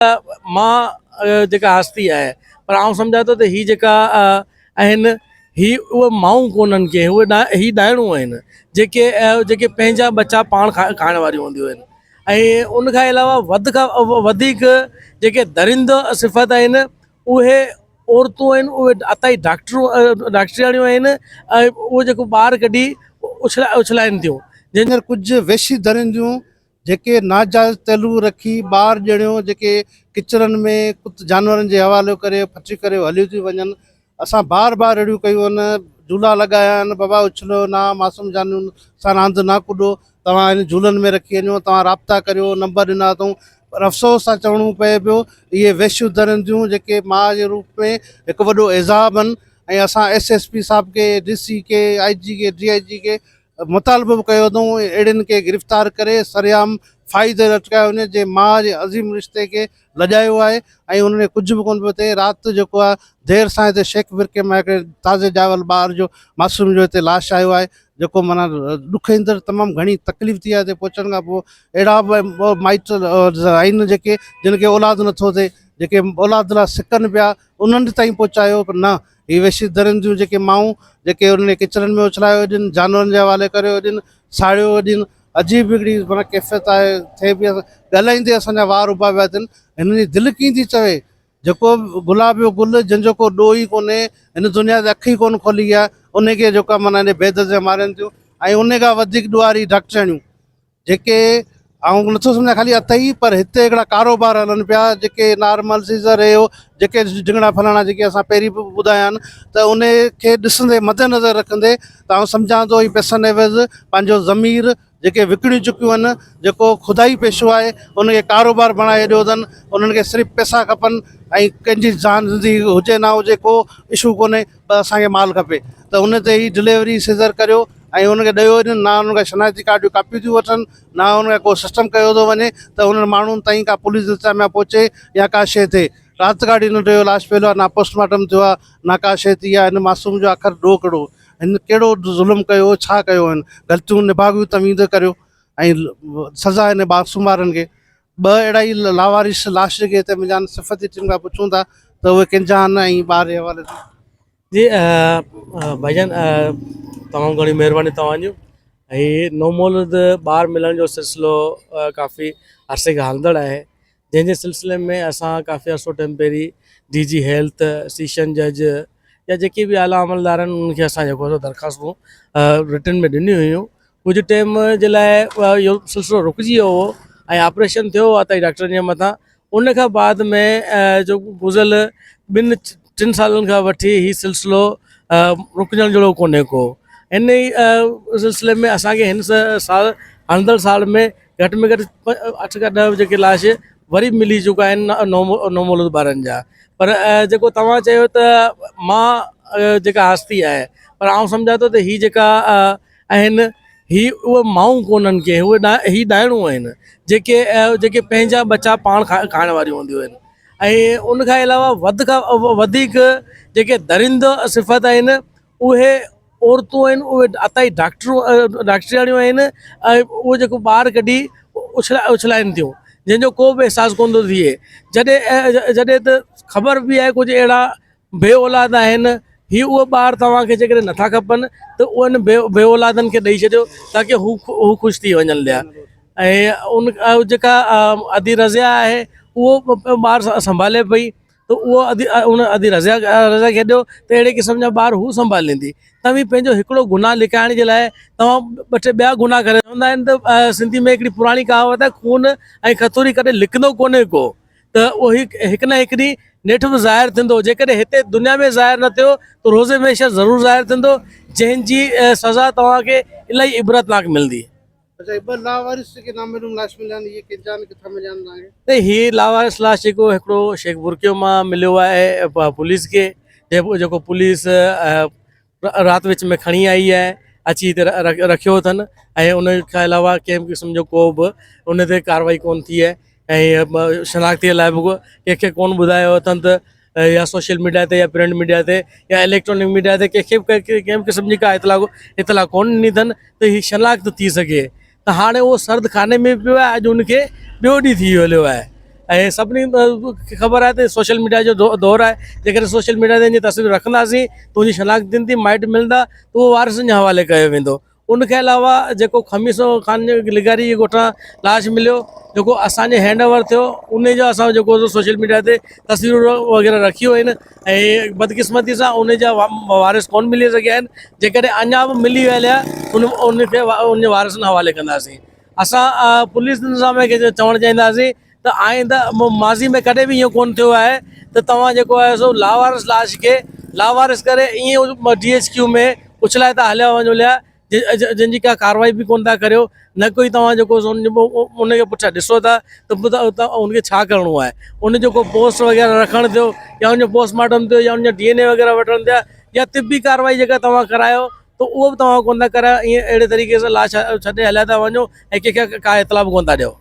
मां जेका हस्ती आहे, पर आउं सम्झां थो त ही जेका आहिनि ही उहे माऊं कोन्हनि के, उहे ही ॾाइणूं आहिनि जेके पंहिंजा बच्चा पाण खाइण वारियूं हूंदियूं आहिनि। ऐं उन खां अलावा वधीक जेके दरिंदो सिफ़त आहिनि उहे औरतूं आहिनि, उहे अताई डॉक्टरियाणियूं आहिनि ऐं उहो जेको ॿार कढी उछलाइनि थियूं। हींअर कुछ वेशी दरिंदियूं जेके नाजायज़ तेलू रखी ॿार ॼणियो जेके किचरनि में कुझु जानवरनि जे हवाले करे फची करे हलियूं थी वञनि। असां बार बार अहिड़ियूं कयूं आहिनि, झूला लॻाया आहिनि, बाबा उछलो ना, मासूम जानियुनि सां रांदि ना कुॾो, तव्हां हिन झूलनि में रखी वञो, तव्हां राब्ता करियो, नंबर ॾिना अथऊं। पर अफ़सोस सां चवणो पए पियो इहे वेशियूं दरिंदियूं जेके माउ जे रूप में हिकु वॾो एज़ाब आहिनि। ऐं असां SSP साहिब खे, DC के, IG के, DIG के मुतालबो बि कयो अथऊं अहिड़ियुनि खे गिरफ़्तार करे सरेआम फाही ते लटकायो वञे जे माउ जे अज़ीम रिश्ते खे लॼायो आहे ऐं उन्हनि कुझु बि कोन पियो थिए। राति जेको आहे देरि सां हिते शेख विरके मां हिकिड़े ताज़े ॼावल ॿार जो मासूम जो हिते लाश आयो आहे, जेको माना ॾुख ईंदड़ तमामु घणी तकलीफ़ थी आहे हिते पहुचण खां पोइ। अहिड़ा बि माइट आहिनि जेके जिन खे औलाद नथो थिए, जेके औलाद लाइ सिकनि पिया, उन्हनि ताईं पहुचायो, पर न, ही वेशी दरिंदियूं जेके माऊं जेके उन्हनि किचरनि में उछलायो हुजनि, जानवरनि जे हवाले करियो हुजनि, साड़ियो हुजनि, अजीब हिकिड़ी माना कैफ़ियत आहे थिए पई। ॻाल्हाईंदे असांजा वार उभा पिया थियनि। हिन जी दिलि कीअं थी चवे, जेको गुलाब जो गुल जंहिंजो को ॾोह ई कोन्हे, हिन दुनिया ते अखि ई कोन खोली आहे, उनखे जेका माना हिन बेद ते मारनि थियूं। ऐं उन खां वधीक ॾुआरी डॉक्टरियाणियूं जेके आउं नथो सम्झां ख़ाली अथई, पर हिते हिकिड़ा कारोबार हलनि पिया जेके नॉर्मल सीज़र इहो जेके झिंगड़ा फलाणा जेके असां पहिरीं बि ॿुधाया आहिनि, त उन खे ॾिसंदे मद्देनज़र रखंदे त आउं सम्झां थो ही पैसनि एवज़ पंहिंजो ज़मीर जेके विकिणी चुकियूं आहिनि, जेको खुदाई पेशो आहे, उनखे कारोबार बणाए ॾियो अथनि। उन्हनि खे सिर्फ़ु पैसा खपनि ऐं कंहिंजी जान ज़िंदगी हुजे ना हुजे को इशू कोन्हे, पर असांखे माल खपे। त उन ते ई डिलीवरी सीज़र करियो ऐं उनखे ॾियो वञनि, ना उनखां शनाख़ती कार्ड जूं कापियूं थियूं वठनि, ना उनखां को सिस्टम कयो थो वञे त उन्हनि माण्हुनि ताईं का पुलिस इंतिज़ामिया पहुचे या का शइ थिए। राति काड़ी न टियो लाश पियो आहे, ना पोस्टमार्टम थियो आहे, ना का शइ थी आहे। हिन मासूम जो आख़िर ॾोह कहिड़ो, हिन कहिड़ो ज़ुल्म कयो, छा कयो आहिनि, ग़लतियूं निभागियूं तमीद करियो ऐं सज़ा हिन मासूम ॿारनि खे। ॿ अहिड़ा ई लावारिस लाश जेके हिते मुंहिंजा सिफ़ती टीम खां पुछूं था त उहे कंहिंजा आहिनि ऐं ॿार जे हवाले ते। जी भाईजान, तमामु घणी महिरबानी तव्हांजो। ऐं नौमौलूद ॿार मिलण जो सिलसिलो काफ़ी अरसे खां हलंदड़ आहे, जंहिंजे सिलसिले में असां काफ़ी अर्सो टाइम पहिरीं DG हेल्थ, सेशन जज या जेके बि आला अमलदार आहिनि उन्हनि खे असां जेको दरख़्वास्तूं रिटन में ॾिनियूं हुयूं। कुझु टाइम जे लाइ इहो सिलसिलो रुकिजी वियो हो ऐं ऑपरेशन थियो आहे अथई डॉक्टरनि जे मथां। उन खां बाद में जो गुज़िरियल 2-3 सालनि खां वठी हीउ सिलसिलो रुकजण जहिड़ो कोन्हे को। इन ई सिलसिले में असांखे हिन साल हलंदड़ साल में घटि में घटि 8 खां 10 जेके लाश वरी मिली चुका आहिनि नौमौलूद ॿारनि जा। पर जेको तव्हां चयो त मां जेका हस्ती आहे, पर आउं सम्झां थो त ही जेका आहिनि ही उहे माऊं कोन्हनि के, उहे ही ॾाइणूं आहिनि जेके पंहिंजा बच्चा पाण खाइण वारियूं हूंदियूं आहिनि। ऐं उन खां अलावा वधीक जेके दरिंदो सिफ़त आहिनि उहे औरतूं आहिनि, उहे अताई डॉक्टरियाणियूं आहिनि ऐं उहो जेको ॿार कढी उछलाइनि थियूं, जंहिंजो को बि अहसासु कोन थो थिए। जॾहिं त ख़बर बि आहे कुझु अहिड़ा बे औलाद आहिनि, ही उहे ॿार तव्हांखे जेकॾहिं नथा खपनि त उन्हनि बे औलादनि खे ॾेई छॾियो ताकी हू ख़ुशि थी वञनि लिया। ऐं उन जेका अदी रज़िया आहे उहो ॿार संभाले पई, त उहो उन अदी रज़िया खे ॾियो त अहिड़े क़िस्म जा ॿार हू संभालींदी। तव्हां पंहिंजो हिकिड़ो गुनाह लिकाइण जे लाइ तव्हां 2-3 ॿिया गुनाह करे चवंदा आहिनि त सिंधी में हिकिड़ी पुराणी कहावत आहे, खून ऐं खतूरी कॾहिं लिकंदो कोन्हे को, त उहो हिकु न हिकु ॾींहुं नेठि बि ज़ाहिर थींदो। जेकॾहिं हिते दुनिया में ज़ाहिर न थियो त रोज़े में शइ ज़रूरु ज़ाहिर थींदो, जंहिंजी सज़ा तव्हांखे इलाही इबरतनाक मिलंदी। अच्छा, ॿ लावारिस के नामूम लाश मिलिया आहिनि, इहे किथां मिलिया आहिनि तव्हांखे? त हीअ लावारिस लाश जेको हिकिड़ो शेख बुरकियो मां मिलियो आहे पुलिस खे, जेको पुलिस राति विच में खणी आई आहे, अची हिते रखियो अथनि ऐं उन खां अलावा कंहिं क़िस्म जो को बि उन ते कार्रवाई कोन थी आहे। ऐं शनाख़तीअ लाइ बि कंहिंखे कोन ॿुधायो अथनि त या सोशल मीडिया ते या प्रिंट मीडिया ते या इलेक्ट्रॉनिक मीडिया ते कंहिंखे कंहिं क़िस्म जी का इतला कोन ॾिनी अथनि त हीअ शनाख़्त थी सघे। त हाणे उहो सर्द खाने में पियो आहे, अॼु उनखे ॿियो ॾींहुं थी हलियो आहे। ऐं सभिनी खे ख़बर आहे त सोशल मीडिया जो दौरु आहे। जेकॾहिं सोशल मीडिया ते ईअं तस्वीरूं रखंदासीं त उनजी शनाख़त थींदी, माइट मिलंदा, त उहो वारिसनि जे हवाले कयो वेंदो। उनखे अलावा जेको खमीसो ख़ान लिगारी जे ॻोठां लाश मिलियो, जेको असांजे हैंड ओवर थियो, उन जो असां जेको सोशल मीडिया ते तस्वीरूं वग़ैरह रखियूं आहिनि ऐं बदकिस्मती सां उन जा वारिस कोन मिली सघिया आहिनि। जेकॾहिं अञा बि मिली विया उनखे उनजे वारिसनि हवाले कंदासीं। असां पुलिस निज़ाम खे चवणु चाहींदासीं त आइंदा माज़ी में कॾहिं बि ईअं कोन थियो आहे त तव्हां जेको आहे सो लावारिस लाश खे लावारिस करे ईअं DHQ में उछलाए था हलिया वञो लिया, जंहिंजी का कार्रवाई बि कोन था करियो। न कोई तव्हां जेको उनखे पुठियां ॾिसो था त उनखे छा करिणो आहे। उन जेको पोस्ट वग़ैरह रखणु थियो या उनजो पोस्टमार्टम थियो या उनजा DNA वग़ैरह वठणु थिया या तिबी कार्रवाई जेका तव्हां करायो त उहो बि तव्हां कोन था करायो। ईअं अहिड़े तरीक़े सां लाश छॾे हलिया था वञो ऐं कंहिंखे का इतला बि कोन था ॾियो।